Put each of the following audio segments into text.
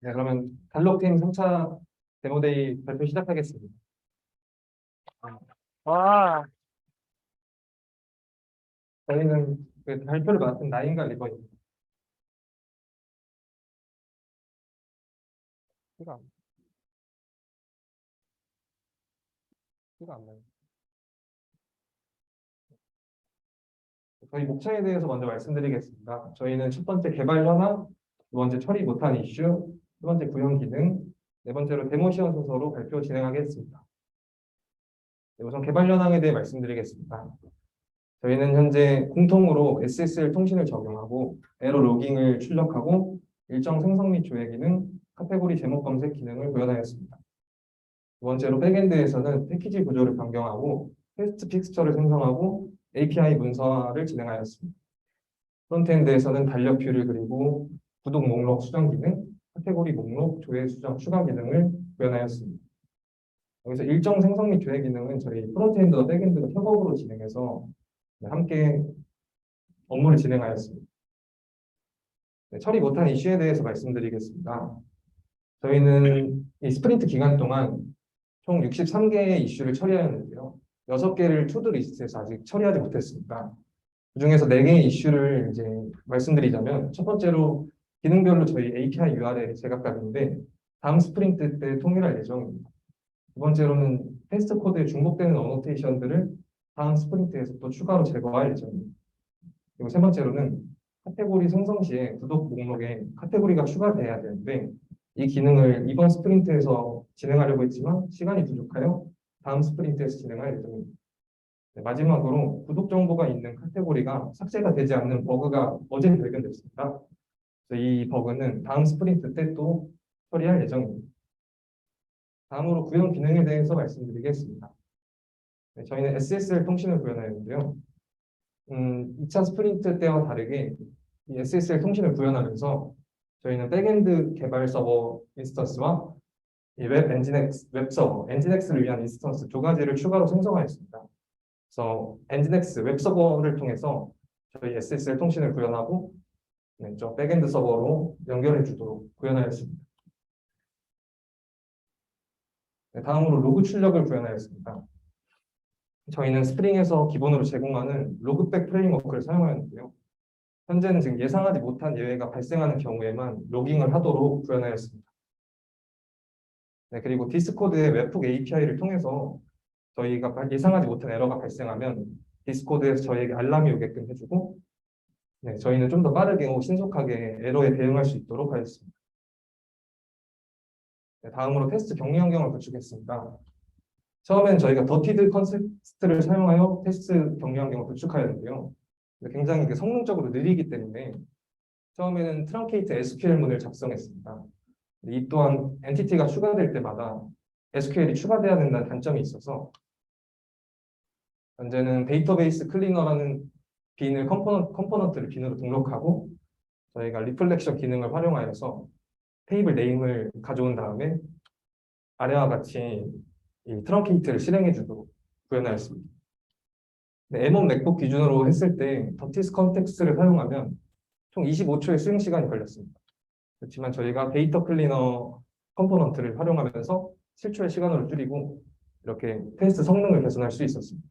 네, 그러면 달록팀 3차 데모데이 발표 시작하겠습니다. 와, 저희는 그 발표를 맡은 나인과 리버입니다. 티가 안, 티가 안 나요. 저희 목차에 대해서 먼저 말씀드리겠습니다. 저희는 첫 번째 개발 현황, 두 번째 처리 못한 이슈, 세 번째 구현 기능, 네 번째로 데모 시연 순서로 발표 진행하겠습니다. 네, 우선 개발 현황에 대해 말씀드리겠습니다. 저희는 현재 공통으로 SSL 통신을 적용하고 에러 로깅을 출력하고 일정 생성 및 조회 기능, 카테고리 제목 검색 기능을 구현하였습니다. 두 번째로 백엔드에서는 패키지 구조를 변경하고 테스트 픽스처를 생성하고 API 문서화를 진행하였습니다. 프론트엔드에서는 달력 뷰를 그리고 구독 목록 수정 기능, 카테고리 목록 조회 수정 추가 기능을 구현하였습니다. 여기서 일정 생성 및 조회 기능은 저희 프론트엔드와 백엔드가 협업으로 진행해서 함께 업무를 진행하였습니다. 네, 처리 못한 이슈에 대해서 말씀드리겠습니다. 저희는 이 스프린트 기간 동안 총 63개의 이슈를 처리하였는데요. 6개를 투두 리스트에서 아직 처리하지 못했습니다. 그중에서 4개의 이슈를 이제 말씀드리자면 첫 번째로 기능별로 저희 API URL이 제각각인데 다음 스프린트 때 통일할 예정입니다. 두 번째로는 테스트 코드에 중복되는 어노테이션들을 다음 스프린트에서 또 추가로 제거할 예정입니다. 그리고 세 번째로는 카테고리 생성 시에 구독 목록에 카테고리가 추가돼야 되는데 이 기능을 이번 스프린트에서 진행하려고 했지만 시간이 부족하여 다음 스프린트에서 진행할 예정입니다. 네, 마지막으로 구독 정보가 있는 카테고리가 삭제가 되지 않는 버그가 어제 발견됐습니다. 그래서 이 버그는 다음 스프린트 때 또 처리할 예정입니다. 다음으로 구현 기능에 대해서 말씀드리겠습니다. 네, 저희는 SSL 통신을 구현하였는데요. 2차 스프린트 때와 다르게 이 SSL 통신을 구현하면서 저희는 백엔드 개발 서버 인스턴스와 이 웹 엔진엑스, 웹 서버, 엔진엑스를 위한 인스턴스 두 가지를 추가로 생성하였습니다. 그래서 엔진엑스 웹 서버를 통해서 저희 SSL 통신을 구현하고 네, 저 백엔드 서버로 연결해 주도록 구현하였습니다. 네, 다음으로 로그 출력을 구현하였습니다. 저희는 스프링에서 기본으로 제공하는 로그백 프레임워크를 사용하였는데요. 현재는 지금 예상하지 못한 예외가 발생하는 경우에만 로깅을 하도록 구현하였습니다. 네, 그리고 디스코드의 웹훅 API를 통해서 저희가 예상하지 못한 에러가 발생하면 디스코드에서 저희에게 알람이 오게끔 해주고 네, 저희는 좀 더 빠르게 신속하게 에러에 대응할 수 있도록 하였습니다. 네, 다음으로 테스트 격리 환경을 구축했습니다. 처음엔 저희가 더티드 컨셉트를 사용하여 테스트 격리 환경을 구축하였는데요. 굉장히 성능적으로 느리기 때문에 처음에는 트렁케이트 SQL문을 작성했습니다. 이 또한 엔티티가 추가될 때마다 SQL이 추가돼야 된다는 단점이 있어서 현재는 데이터베이스 클리너라는 빈을 컴포넌트를 빈으로 등록하고 저희가 리플렉션 기능을 활용하여서 테이블 네임을 가져온 다음에 아래와 같이 이 트렁케이트를 실행해 주도록 구현하였습니다. 네, M1 맥북 기준으로 했을 때 더티스 컨텍스트를 사용하면 총 25초의 수행 시간이 걸렸습니다. 그렇지만 저희가 데이터 클리너 컴포넌트를 활용하면서 7초의 시간으로 줄이고 이렇게 테스트 성능을 개선할 수 있었습니다.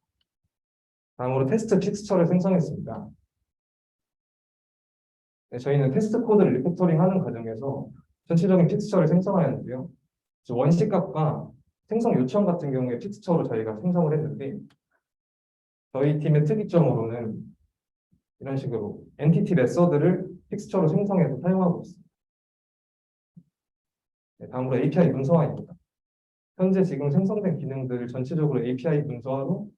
다음으로 테스트 픽스처를 생성했습니다. 네, 저희는 테스트 코드를 리팩토링 하는 과정에서 전체적인 픽스처를 생성하였는데요. 원시 값과 생성 요청 같은 경우에 픽스처로 저희가 생성을 했는데 저희 팀의 특이점으로는 이런 식으로 엔티티 메서드를 픽스처로 생성해서 사용하고 있습니다. 네, 다음으로 API 문서화입니다. 현재 지금 생성된 기능들을 전체적으로 API 문서화로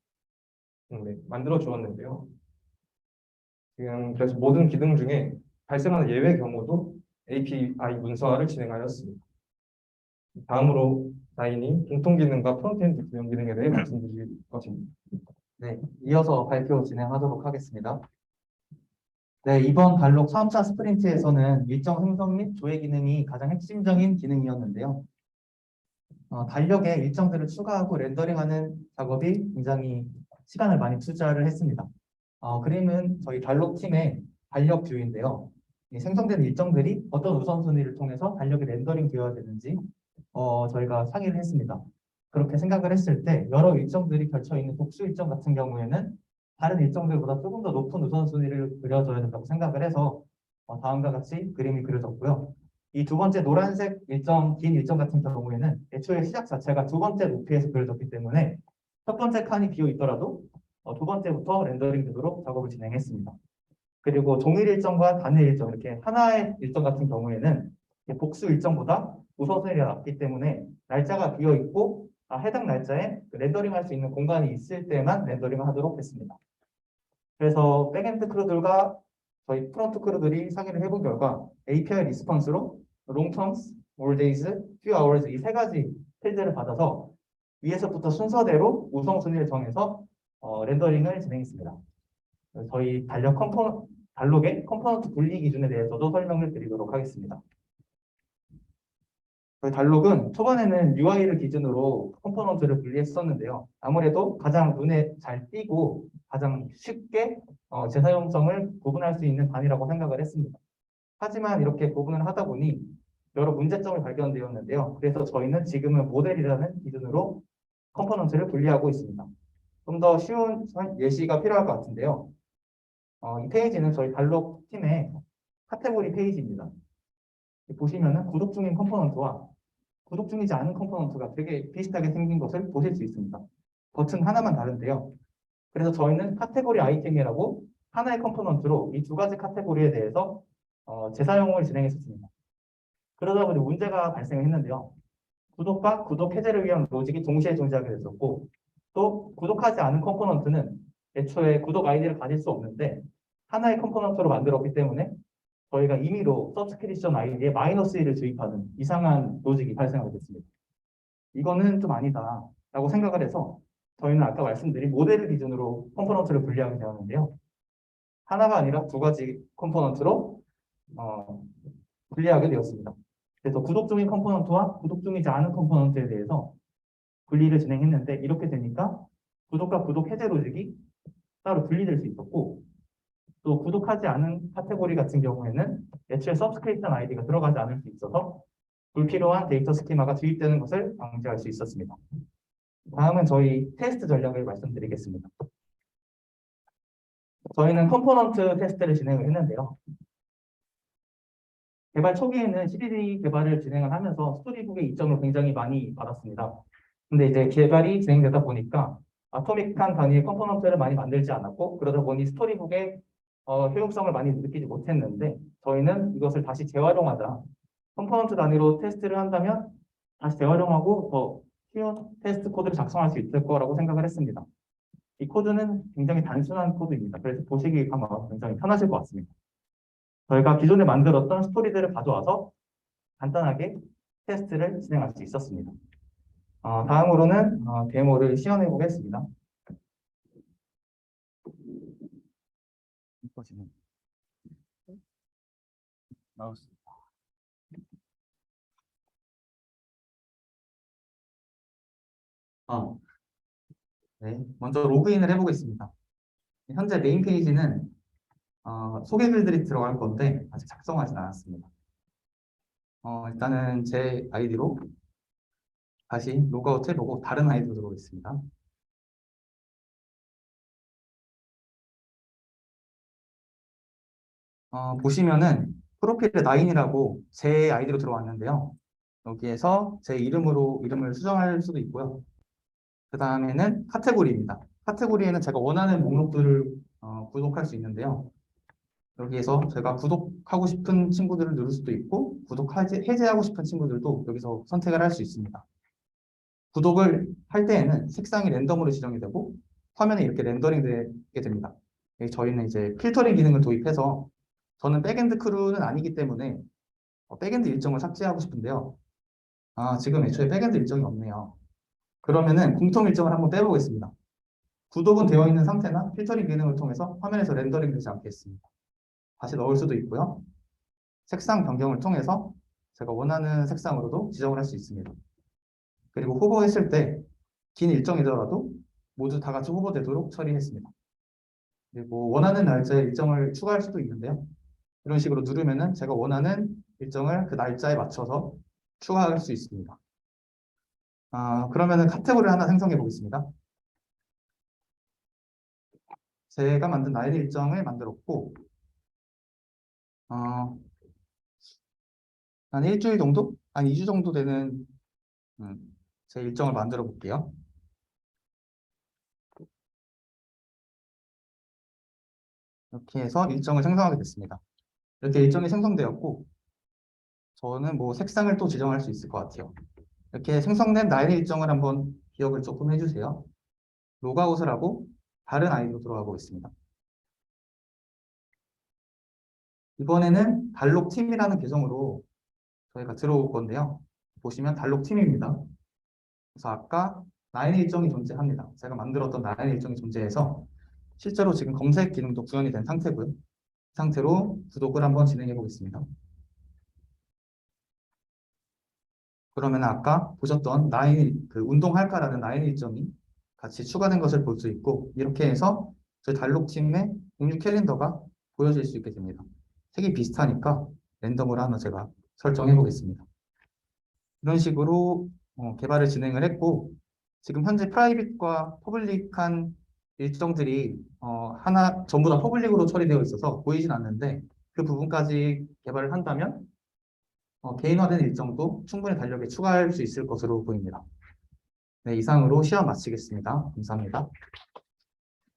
만들어 주었는데요. 지금 그래서 모든 기능 중에 발생하는 예외 경우도 API 문서화를 진행하였습니다. 다음으로 나인이 공통 기능과 프론트엔드 구현 기능에 대해 말씀드릴 것입니다. 네, 이어서 발표 진행하도록 하겠습니다. 네, 이번 달록 3차 스프린트에서는 일정 생성 및 조회 기능이 가장 핵심적인 기능이었는데요. 달력에 일정들을 추가하고 렌더링하는 작업이 굉장히 시간을 많이 투자를 했습니다. 그림은 저희 달록 팀의 달력 뷰인데요. 이 생성된 일정들이 어떤 우선순위를 통해서 달력이 렌더링 되어야 되는지 저희가 상의를 했습니다. 그렇게 생각을 했을 때 여러 일정들이 겹쳐 있는 복수 일정 같은 경우에는 다른 일정들보다 조금 더 높은 우선순위를 그려줘야 된다고 생각을 해서 다음과 같이 그림이 그려졌고요. 이 두 번째 노란색 일정, 긴 일정 같은 경우에는 애초에 시작 자체가 두 번째 높이에서 그려졌기 때문에 첫 번째 칸이 비어 있더라도 두 번째부터 렌더링 되도록 작업을 진행했습니다. 그리고 동일 일정과 단일 일정, 이렇게 하나의 일정 같은 경우에는 복수 일정보다 우선순위가 낮기 때문에 날짜가 비어 있고 해당 날짜에 렌더링할 수 있는 공간이 있을 때만 렌더링을 하도록 했습니다. 그래서 백엔드 크루들과 저희 프론트 크루들이 상의를 해본 결과 API 리스폰스로 long terms, all days, few hours 이 세 가지 필드를 받아서 위에서부터 순서대로 우선순위를 정해서 렌더링을 진행했습니다. 저희 달록의 컴포넌트 분리 기준에 대해서도 설명을 드리도록 하겠습니다. 저희 달록은 초반에는 UI를 기준으로 컴포넌트를 분리했었는데요. 아무래도 가장 눈에 잘 띄고 가장 쉽게 재사용성을 구분할 수 있는 단위라고 생각을 했습니다. 하지만 이렇게 구분을 하다 보니 여러 문제점이 발견되었는데요. 그래서 저희는 지금은 모델이라는 기준으로 컴포넌트를 분리하고 있습니다. 좀 더 쉬운 예시가 필요할 것 같은데요. 이 페이지는 저희 달록 팀의 카테고리 페이지입니다. 보시면은 구독 중인 컴포넌트와 구독 중이지 않은 컴포넌트가 되게 비슷하게 생긴 것을 보실 수 있습니다. 버튼 하나만 다른데요. 그래서 저희는 카테고리 아이템이라고 하나의 컴포넌트로 이 두 가지 카테고리에 대해서 재사용을 진행했었습니다. 그러다 보니 문제가 발생했는데요. 구독과 구독 해제를 위한 로직이 동시에 존재하게 됐었고 또 구독하지 않은 컴포넌트는 애초에 구독 아이디를 가질 수 없는데 하나의 컴포넌트로 만들었기 때문에 저희가 임의로 서브스크립션 아이디에 -1을 주입하는 이상한 로직이 발생하게 됐습니다. 이거는 좀 아니다 라고 생각을 해서 저희는 아까 말씀드린 모델을 기준으로 컴포넌트를 분리하게 되었는데요. 하나가 아니라 두 가지 컴포넌트로 분리하게 되었습니다. 그래서 구독 중인 컴포넌트와 구독 중이지 않은 컴포넌트에 대해서 분리를 진행했는데 이렇게 되니까 구독과 구독 해제 로직이 따로 분리될 수 있었고 또 구독하지 않은 카테고리 같은 경우에는 애초에 서브스크립션 아이디가 들어가지 않을 수 있어서 불필요한 데이터 스키마가 주입되는 것을 방지할 수 있었습니다. 다음은 저희 테스트 전략을 말씀드리겠습니다. 저희는 컴포넌트 테스트를 진행을 했는데요. 개발 초기에는 CDD 개발을 진행을 하면서 스토리북의 이점을 굉장히 많이 받았습니다. 근데 이제 개발이 진행되다 보니까 아토믹한 단위의 컴포넌트를 많이 만들지 않았고 그러다 보니 스토리북의 효용성을 많이 느끼지 못했는데 저희는 이것을 다시 재활용하자. 컴포넌트 단위로 테스트를 한다면 다시 재활용하고 더 쉬운 테스트 코드를 작성할 수 있을 거라고 생각을 했습니다. 이 코드는 굉장히 단순한 코드입니다. 그래서 보시기 아마 굉장히 편하실 것 같습니다. 저희가 기존에 만들었던 스토리들을 가져와서 간단하게 테스트를 진행할 수 있었습니다. 다음으로는 데모를 시연해 보겠습니다. 네, 먼저 로그인을 해보겠습니다. 현재 메인 페이지는 소개 글들이 들어갈 건데 아직 작성하진 않았습니다. 일단은 제 아이디로 다시 로그아웃 해보고 다른 아이디로 들어오겠습니다. 보시면은 프로필에 9이라고 제 아이디로 들어왔는데요. 여기에서 제 이름을 수정할 수도 있고요. 그 다음에는 카테고리입니다. 카테고리에는 제가 원하는 목록들을 구독할 수 있는데요. 여기에서 제가 구독하고 싶은 친구들을 누를 수도 있고 해제하고 싶은 친구들도 여기서 선택을 할 수 있습니다. 구독을 할 때에는 색상이 랜덤으로 지정이 되고 화면에 이렇게 렌더링 되게 됩니다. 저희는 이제 필터링 기능을 도입해서 저는 백엔드 크루는 아니기 때문에 백엔드 일정을 삭제하고 싶은데요. 지금 애초에 백엔드 일정이 없네요. 그러면은 공통 일정을 한번 빼보겠습니다. 구독은 되어 있는 상태나 필터링 기능을 통해서 화면에서 렌더링 되지 않겠습니다. 다시 넣을 수도 있고요. 색상 변경을 통해서 제가 원하는 색상으로도 지정을 할 수 있습니다. 그리고 후보했을 때 긴 일정이더라도 모두 다 같이 후보되도록 처리했습니다. 그리고 원하는 날짜에 일정을 추가할 수도 있는데요. 이런 식으로 누르면은 제가 원하는 일정을 그 날짜에 맞춰서 추가할 수 있습니다. 그러면은 카테고리를 하나 생성해 보겠습니다. 제가 만든 나의 일정을 만들었고, 한 일주일 정도? 한 2주 정도 되는 제 일정을 만들어 볼게요. 이렇게 해서 일정을 생성하게 됐습니다. 이렇게 일정이 생성되었고, 저는 뭐 색상을 또 지정할 수 있을 것 같아요. 이렇게 생성된 나의 일정을 한번 기억을 조금 해주세요. 로그아웃을 하고 다른 아이디로 들어가 보겠습니다. 이번에는 달록팀이라는 계정으로 저희가 들어올 건데요. 보시면 달록팀입니다. 그래서 아까 나의 일정이 존재합니다. 제가 만들었던 나의 일정이 존재해서 실제로 지금 검색 기능도 구현이 된 상태고요. 이 상태로 구독을 한번 진행해 보겠습니다. 그러면 아까 보셨던 그 운동할까라는 나의 일정이 같이 추가된 것을 볼 수 있고, 이렇게 해서 저희 달록팀의 공유 캘린더가 보여질 수 있게 됩니다. 색이 비슷하니까 랜덤으로 하나 제가 설정해 보겠습니다. 이런 식으로 개발을 진행을 했고, 지금 현재 프라이빗과 퍼블릭한 일정들이 하나 전부 다 퍼블릭으로 처리되어 있어서 보이진 않는데, 그 부분까지 개발을 한다면 개인화된 일정도 충분히 달력에 추가할 수 있을 것으로 보입니다. 네, 이상으로 시험 마치겠습니다. 감사합니다.